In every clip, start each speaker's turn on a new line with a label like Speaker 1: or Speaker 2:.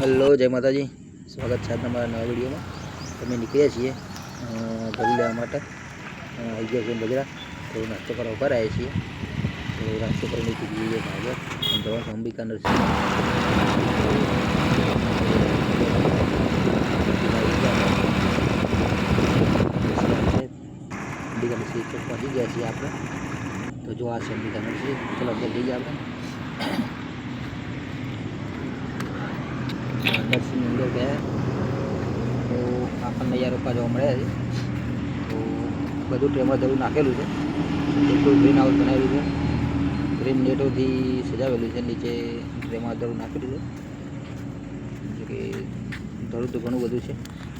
Speaker 1: Hello जय माता जी। स्वागत है તમારા નવા વિડીયોમાં। તમે નીકળ્યા છીએ ઘરે લેવા માટે આવી ગયા છે બગડા, તો નાસ્તો કરવા ઉભા રહ્યા છીએ। તો નાસ્તો કરીને નીકળી જઈએ ભાગર જવાનું છે અંબિકા નર્સિંગ। અંબિકા નર્સિંગ પહોંચી ગયા છીએ આપણે। તો જો આ છે અંબિકા નર્સિંગ, ચલો અંદર જઈએ આપણે। નર્સિંગ અંદર ગયા તો આપણને યાર રૂપા જોવા મળ્યા છે। તો બધું ટ્રેમાં ધરું નાખેલું છે, બિલકુલ ગ્રીન હાઉસ બનાવેલું છે, ગ્રીન નેટોથી સજાવેલું છે। નીચે ટ્રેમાં ધરું નાખેલું છે, જો કે ધરું તો ઘણું બધું છે।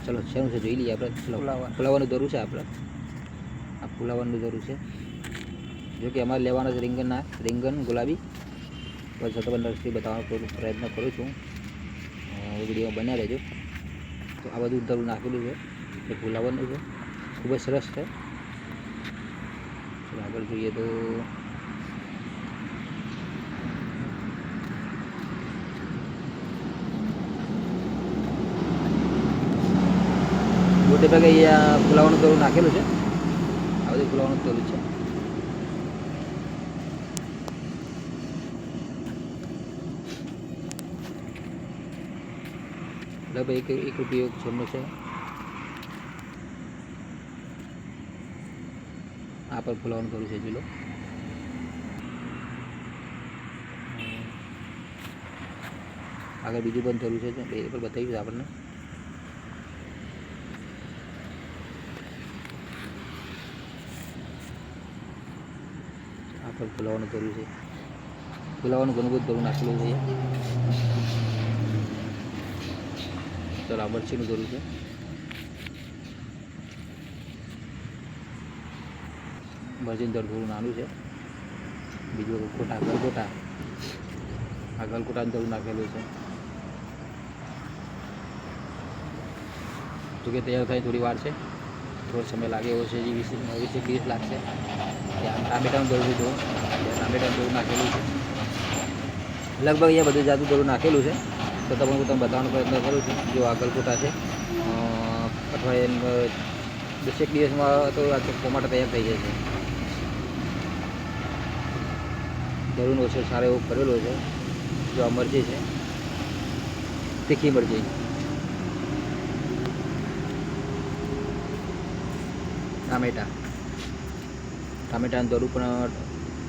Speaker 1: ચલો શેનું છે જોઈ લઈએ આપણે। ચલો ફુલાવાનું ધરું છે આપણે, આ ફુલાવાનું ધરું છે। જો કે અમારે લેવાના છે રીંગણ ગુલાબી। બસ તમને નર્સરી બતાવવાનો પ્રયત્ન કરું છું, વિડીયો બન્યા રહેજો। તો આ બધું ધરું નાખેલું છે, એ ફુલાવાનું છે, ખૂબ જ સરસ છે। ચલો આગળ જોઈએ તો મોટે ભાગે અહીંયા ફુલાવાનું ધરું નાખેલું છે, આ બધું ફુલાવાનું ધરું છે। લગભગ એક રૂપિયો જમનો છે। આ પર ફુલાવાનું ધરું છે, જોઈ લો। આગળ બીજું પણ ધરું છે, એ પણ બતાવ્યું આપણને। આ પર ફુલાવાનું ધરું છે, ફુલાવાનું ઘણું બધું ધરું નાખેલું છે। ચલો આ મરચીનું ધરું છે, મરચીનું ધરું થોડું નાનું છે। બીજું ગલગોટા, આ ગલગોટાનું ધરું નાખેલું છે। જોકે તૈયાર થાય થોડી વાર છે, થોડો સમય લાગે એવો છે, 20 લાગશે। ત્યાં ટામેટાનું ધરું છે, ટામેટાનું ધરું નાખેલું છે। લગભગ અહીંયા બધું જાતું ધરું નાખેલું છે। તો તમને બતાવવાનો પ્રયત્ન કરું છું। જો આ ગલગોટા છે, અઠવાડિયે 10 દિવસમાં તો આ ટમાટર તૈયાર થઈ જાય છે। ધરુંનો છે સારો એવો કરેલો છે। જો આ મરચી છે, તીખી મરચી, ટામેટાનું ધરું પણ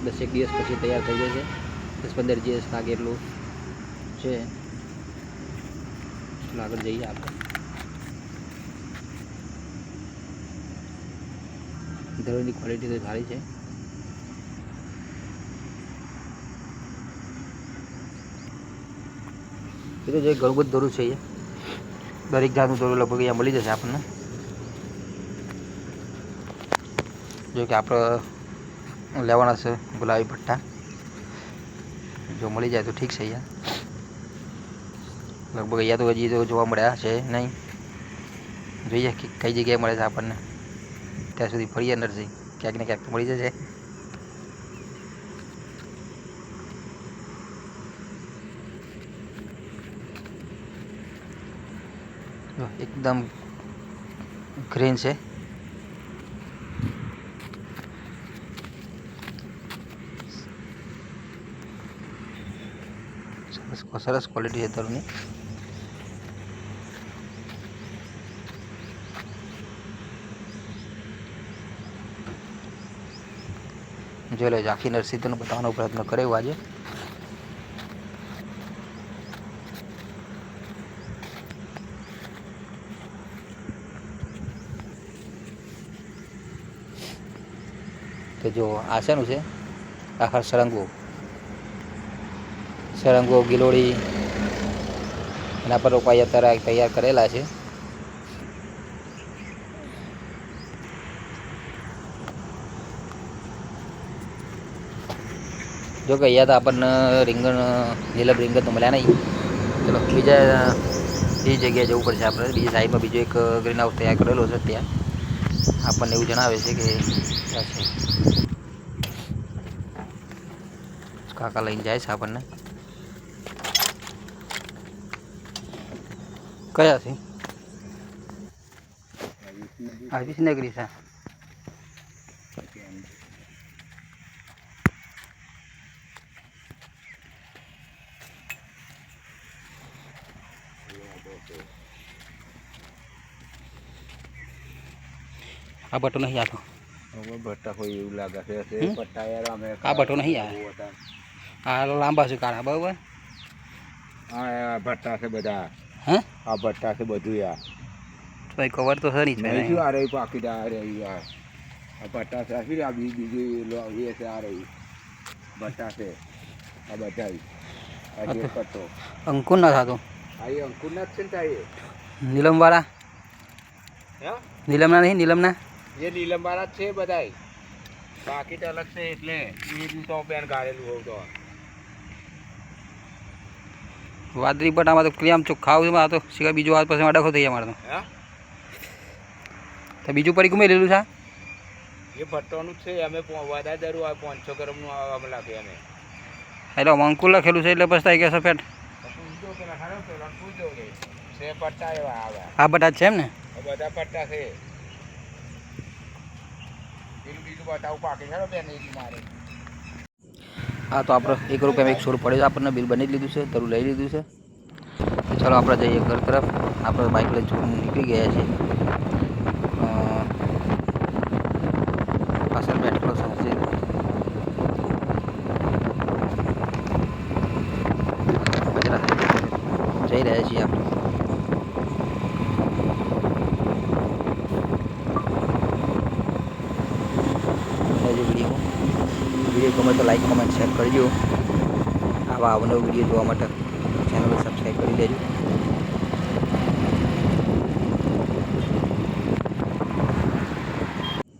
Speaker 1: 10 દિવસ પછી તૈયાર થઈ જાય છે। 10-15 દિવસ લાગે એટલું છે। ચલો આગળ જઈએ આપણે। ધરુંની ક્વોલિટી તો સારી છે। એ તો જે ઘણું બધું ધરું છે, અહીંયા દરેક જાતનું ધરું લગભગ અહીંયા મળી જશે આપણને। જો કે આપણે લેવાના છે ગુલાબી પટ્ટા, જો મળી જાય તો ઠીક છે। અહીંયા લગભગ અહીંયા તો હજી તો જોવા મળ્યા છે નહીં, જોઈએ કઈ જગ્યાએ મળે છે આપણને। ત્યાં સુધી ફરીએ નર્સિંગ, ક્યાંક ને ક્યાંક તો મળી જશે। એકદમ ગ્રીન છે, સરસ ક્વોલિટી છે ધરુંની। જોઈ લો, આખી નર્સરી તમને બતાવવાનો પ્રયત્ન કર્યો આજે। તો જો આ શેનું છે, આખા સરંગો ગિલોડી એના પર રોપાઈ અત્યારે તૈયાર કરેલા છે। જો કે અહીંયા તો આપણને નીલમ રીંગણ તો મળ્યા નહીં। ચલો બીજી જગ્યાએ જવું પડશે આપણે। બીજી સાઈડમાં બીજો એક ગ્રીન હાઉસ તૈયાર કરેલો છે, ત્યાં આપણને એવું જણાવે છે કે ત્યાં છે। કાકા લઈને જાય છે આપણને। કયા છે? આ વિસનગરી છે. આ બટો નહીં આતો.
Speaker 2: ભટ્ટા કોઈ એવું લાગે છે પટ્ટા યાર અમે
Speaker 1: આ બટો નહીં આવે. આ લાંબા છે કાળા બરાબર.
Speaker 2: હા ભટ્ટા છે બધા.
Speaker 1: હે
Speaker 2: આ ભટ્ટા છે બધું યાર.
Speaker 1: તો કવર તો સરી છે.
Speaker 2: નહીં શું આ રહી પાકીટ આ રહી યાર. આ ભટ્ટા છે શું આ બીજું એ છે આ રહી ભટ્ટા છે આ બધા આ જે પટ્ટો
Speaker 1: અંકુર ના થતો.
Speaker 2: આ એ અંકુરના જ છે ને તારી
Speaker 1: નીલમ વાળા.
Speaker 2: હે
Speaker 1: નીલમના નહીં નીલમના.
Speaker 2: એ નીલમ વાળા જ છે બધા પાકીટ અલગ છે એટલે એ તો પેન ગાળેલું હોવું તો
Speaker 1: વાદળી બટામાં તો ક્લિયામ ચોક ખાવું છે. આ તો સિવાય બીજું હાથ પછી ડખો થઈ જાય મારે તો.
Speaker 2: હા
Speaker 1: તો બીજું પડી ગુમે લેલું છે.
Speaker 2: એ ભટ્ટોનું જ છે અમે વધારે દરું આ 500 ગ્રામનું અમે લાગે અમે
Speaker 1: એટલે અંકુર લખેલું છે એટલે પછી થાય કે સફેદ.
Speaker 2: છે પટ્ટા એવા આવે
Speaker 1: આ બટા છે એમ ને.
Speaker 2: બધા પટ્ટા છે પેલું બીજું બતાવું પાકી ખરો બેન એટલી મારે.
Speaker 1: હા તો આપણે 1 રૂપિયામાં 100 પડે છે. આપણને બિલ બની જ લીધું છે. તરું લઈ લીધું છે. ચાલો આપણે જઈએ ઘર તરફ. આપણે બાઇક લઈ નીકળી ગયા છીએ. પાછળ બેઠેલો છે. જઈ રહ્યા છીએ આપણે. વિડીયો ગમે તો લાઈક કોમેન્ટ શેર કરજો. આવા અવનવો વિડીયો જોવા માટે ચેનલ સબસ્ક્રાઈબ કરી દેજો.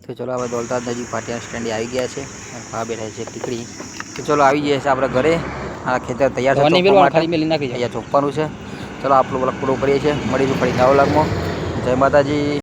Speaker 1: તો ચલો હવે દોલતાદ નજીક પાટિયા સ્ટેન્ડે આવી ગયા છે. આ બેઠા છે ટીકડી. તો ચલો આવી ગયા છે આપણે ઘરે. આ ખેતર તૈયાર છે. અહીંયા ચોપવાનું છે. ચલો આપણું બ્લોગ પૂરો કરીએ છીએ. મળીશું ફરી નવા બ્લોગમાં. જય માતાજી.